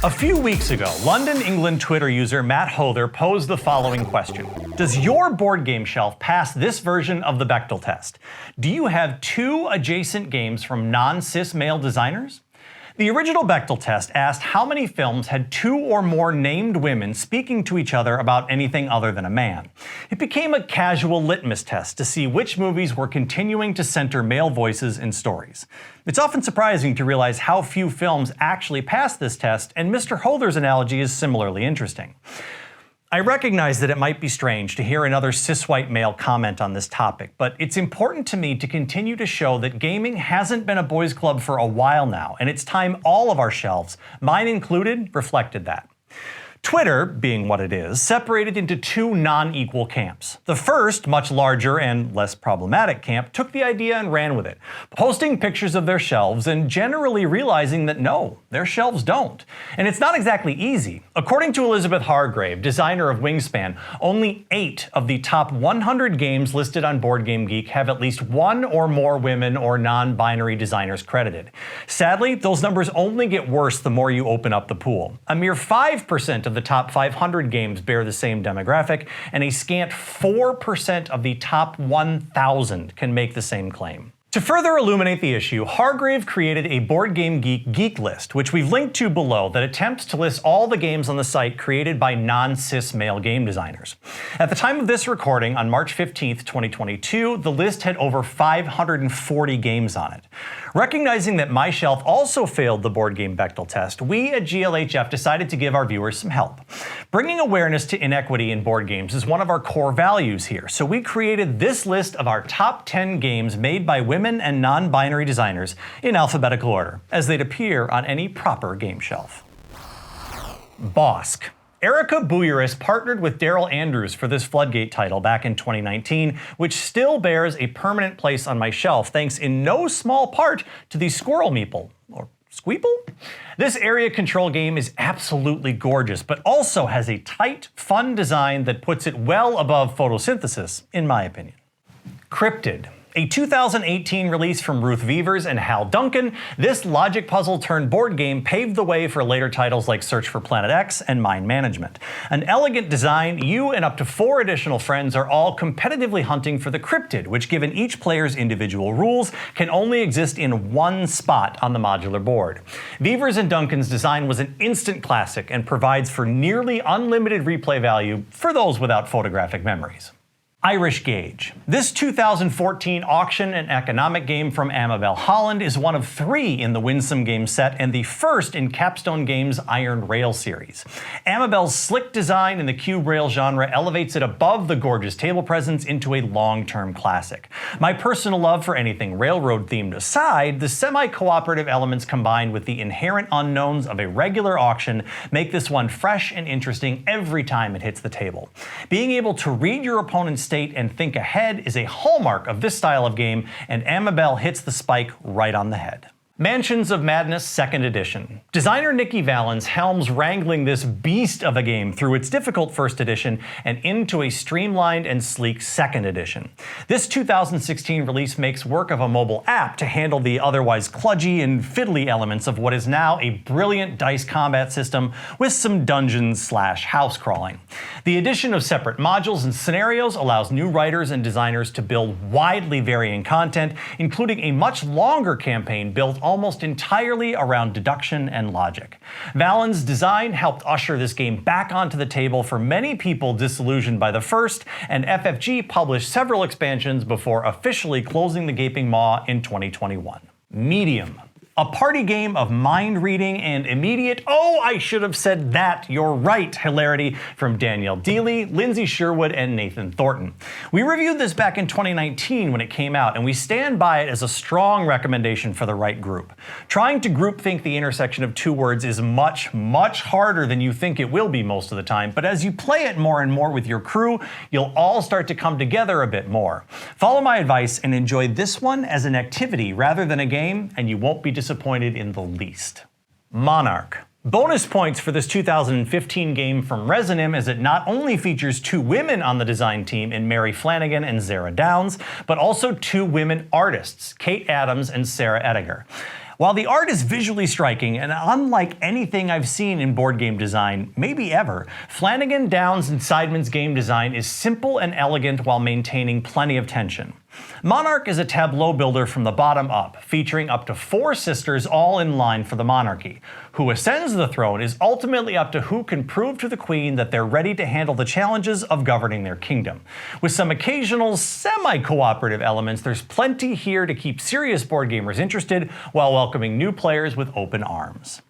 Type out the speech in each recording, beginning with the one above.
A few weeks ago, London, England Twitter user Matt Hother posed the following question. Does your board game shelf pass this version of the Bechdel test? Do you have two adjacent games from non-cis male designers? The original Bechdel test asked how many films had two or more named women speaking to each other about anything other than a man. It became a casual litmus test to see which movies were continuing to center male voices in stories. It's often surprising to realize how few films actually pass this test, and Mr. Hother's analogy is similarly interesting. I recognize that it might be strange to hear another cis-white male comment on this topic, but it's important to me to continue to show that gaming hasn't been a boys' club for a while now, and it's time all of our shelves, mine included, reflected that. Twitter, being what it is, separated into two non-equal camps. The first, much larger and less problematic camp, took the idea and ran with it, posting pictures of their shelves and generally realizing that no, their shelves don't. And it's not exactly easy. According to Elizabeth Hargrave, designer of Wingspan, only 8 of the top 100 games listed on BoardGameGeek have at least one or more women or non-binary designers credited. Sadly, those numbers only get worse the more you open up the pool. A mere 5% of the top 500 games bear the same demographic, and a scant 4% of the top 1,000 can make the same claim. To further illuminate the issue, Hargrave created a BoardGameGeek geek list, which we've linked to below, that attempts to list all the games on the site created by non-cis male game designers. At the time of this recording, on March 15th, 2022, the list had over 540 games on it. Recognizing that my shelf also failed the board game Bechdel test, we at GLHF decided to give our viewers some help. Bringing awareness to inequity in board games is one of our core values here, so we created this list of our top 10 games made by women and non-binary designers in alphabetical order, as they'd appear on any proper game shelf. Bosk. Erica Bouyeris partnered with Daryl Andrews for this Floodgate title back in 2019, which still bears a permanent place on my shelf thanks in no small part to the Squirrel Meeple, or Squeeple? This area control game is absolutely gorgeous, but also has a tight, fun design that puts it well above photosynthesis, in my opinion. Cryptid. A 2018 release from Ruth Vevers and Hal Duncan, this logic puzzle turned board game paved the way for later titles like Search for Planet X and Mind Management. An elegant design, you and up to 4 additional friends are all competitively hunting for the Cryptid, which given each player's individual rules, can only exist in one spot on the modular board. Vevers and Duncan's design was an instant classic and provides for nearly unlimited replay value for those without photographic memories. Irish Gauge. This 2014 auction and economic game from Amabel Holland is one of 3 in the Winsome game set and the first in Capstone Games' Iron Rail series. Amabel's slick design in the cube rail genre elevates it above the gorgeous table presence into a long-term classic. My personal love for anything railroad-themed aside, the semi-cooperative elements combined with the inherent unknowns of a regular auction make this one fresh and interesting every time it hits the table. Being able to read your opponent's and think ahead is a hallmark of this style of game, and Amabel hits the spike right on the head. Mansions of Madness 2nd Edition. Designer Nikki Valens helms wrangling this beast of a game through its difficult 1st edition and into a streamlined and sleek 2nd edition. This 2016 release makes work of a mobile app to handle the otherwise kludgy and fiddly elements of what is now a brilliant dice combat system with some dungeons/house crawling. The addition of separate modules and scenarios allows new writers and designers to build widely varying content, including a much longer campaign built almost entirely around deduction and logic. Valens' design helped usher this game back onto the table for many people disillusioned by the first, and FFG published several expansions before officially closing the gaping maw in 2021. Medium. A party game of mind reading and immediate, oh, I should have said that, you're right, hilarity from Danielle Dealey, Lindsay Sherwood, and Nathan Thornton. We reviewed this back in 2019 when it came out, and we stand by it as a strong recommendation for the right group. Trying to groupthink the intersection of 2 words is much harder than you think it will be most of the time, but as you play it more and more with your crew, you'll all start to come together a bit more. Follow my advice and enjoy this one as an activity rather than a game, and you won't be disappointed in the least. Monarch. Bonus points for this 2015 game from Resonim as it not only features 2 women on the design team in Mary Flanagan and Zara Downs, but also 2 women artists, Kate Adams and Sarah Ettinger. While the art is visually striking and unlike anything I've seen in board game design, maybe ever, Flanagan, Downes, and Seidman's game design is simple and elegant while maintaining plenty of tension. Monarch is a tableau builder from the bottom up, featuring up to 4 sisters all in line for the monarchy. Who ascends the throne is ultimately up to who can prove to the queen that they're ready to handle the challenges of governing their kingdom. With some occasional semi-cooperative elements, there's plenty here to keep serious board gamers interested while welcoming new players with open arms.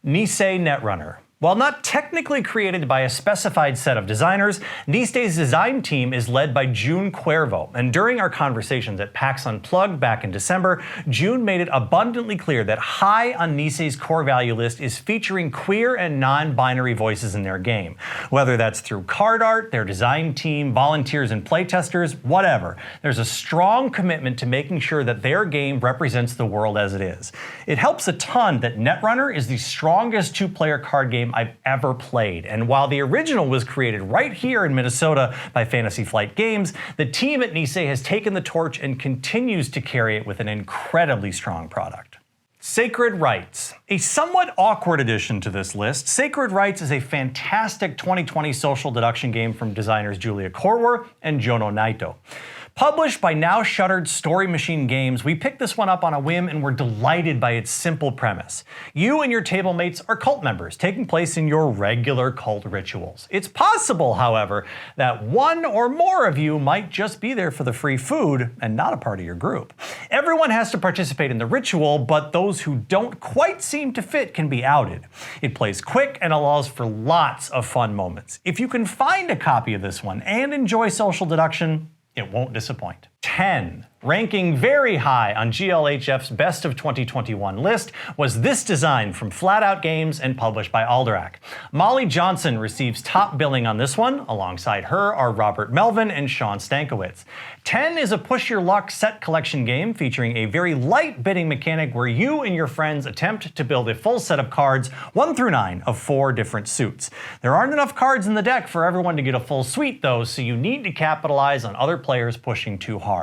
Nisei Netrunner. While not technically created by a specified set of designers, Nisei's design team is led by June Cuervo, and during our conversations at PAX Unplugged back in December, June made it abundantly clear that high on Nisei's core value list is featuring queer and non-binary voices in their game. Whether that's through card art, their design team, volunteers and playtesters, whatever, there's a strong commitment to making sure that their game represents the world as it is. It helps a ton that Netrunner is the strongest 2-player card game I've ever played, and while the original was created right here in Minnesota by Fantasy Flight Games, the team at Nisei has taken the torch and continues to carry it with an incredibly strong product. Sacred Rites. A somewhat awkward addition to this list, Sacred Rites is a fantastic 2020 social deduction game from designers Julia Korwer and Jono Naito. Published by now shuttered Story Machine Games, we picked this one up on a whim and were delighted by its simple premise. You and your table mates are cult members, taking place in your regular cult rituals. It's possible, however, that one or more of you might just be there for the free food and not a part of your group. Everyone has to participate in the ritual, but those who don't quite seem to fit can be outed. It plays quick and allows for lots of fun moments. If you can find a copy of this one and enjoy social deduction, it won't disappoint. 10. Ranking very high on GLHF's Best of 2021 list was this design from Flat Out Games and published by Alderac. Molly Johnson receives top billing on this one. Alongside her are Robert Melvin and Sean Stankiewicz. 10 is a push your luck set collection game featuring a very light bidding mechanic where you and your friends attempt to build a full set of cards 1 through 9 of 4 different suits. There aren't enough cards in the deck for everyone to get a full suite though, so you need to capitalize on other players pushing too hard.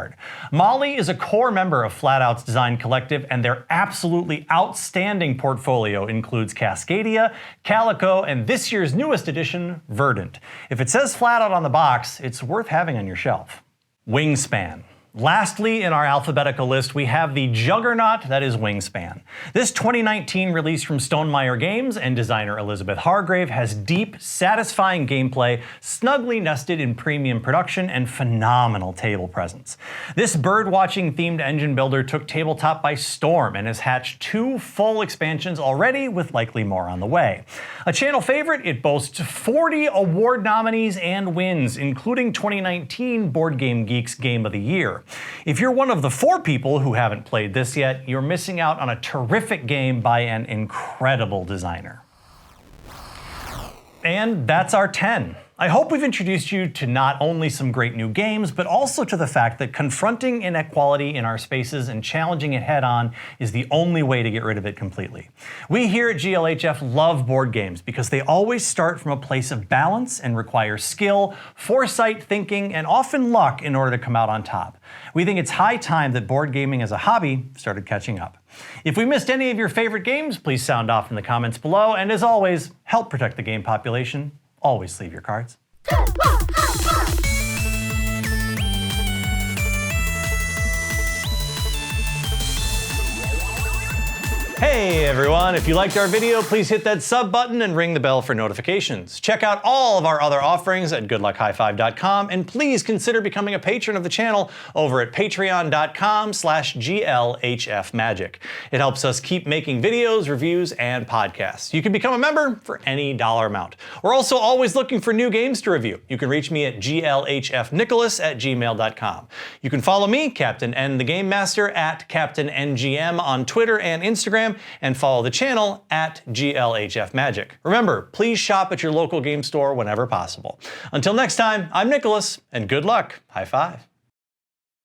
Molly is a core member of Flat Out's design collective, and their absolutely outstanding portfolio includes Cascadia, Calico, and this year's newest edition, Verdant. If it says Flat Out on the box, it's worth having on your shelf. Wingspan. Lastly, in our alphabetical list, we have the juggernaut that is Wingspan. This 2019 release from Stonemaier Games and designer Elizabeth Hargrave has deep, satisfying gameplay, snugly nested in premium production, and phenomenal table presence. This bird-watching themed engine builder took tabletop by storm and has hatched 2 full expansions already, with likely more on the way. A channel favorite, it boasts 40 award nominees and wins, including 2019 Board Game Geek's Game of the Year. If you're one of the 4 people who haven't played this yet, you're missing out on a terrific game by an incredible designer. And that's our 10. I hope we've introduced you to not only some great new games, but also to the fact that confronting inequality in our spaces and challenging it head on is the only way to get rid of it completely. We here at GLHF love board games because they always start from a place of balance and require skill, foresight, thinking, and often luck in order to come out on top. We think it's high time that board gaming as a hobby started catching up. If we missed any of your favorite games, please sound off in the comments below, and as always, help protect the game population. Always leave your cards. Hey everyone, if you liked our video, please hit that sub button and ring the bell for notifications. Check out all of our other offerings at goodluckhighfive.com, and please consider becoming a patron of the channel over at patreon.com/GLHFmagic. It helps us keep making videos, reviews, and podcasts. You can become a member for any dollar amount. We're also always looking for new games to review. You can reach me at glhfnicholas@gmail.com. You can follow me, Captain N the Game Master, at Captain NGM on Twitter and Instagram, and follow the channel at GLHF Magic. Remember, please shop at your local game store whenever possible. Until next time, I'm Nicholas, and good luck. High five.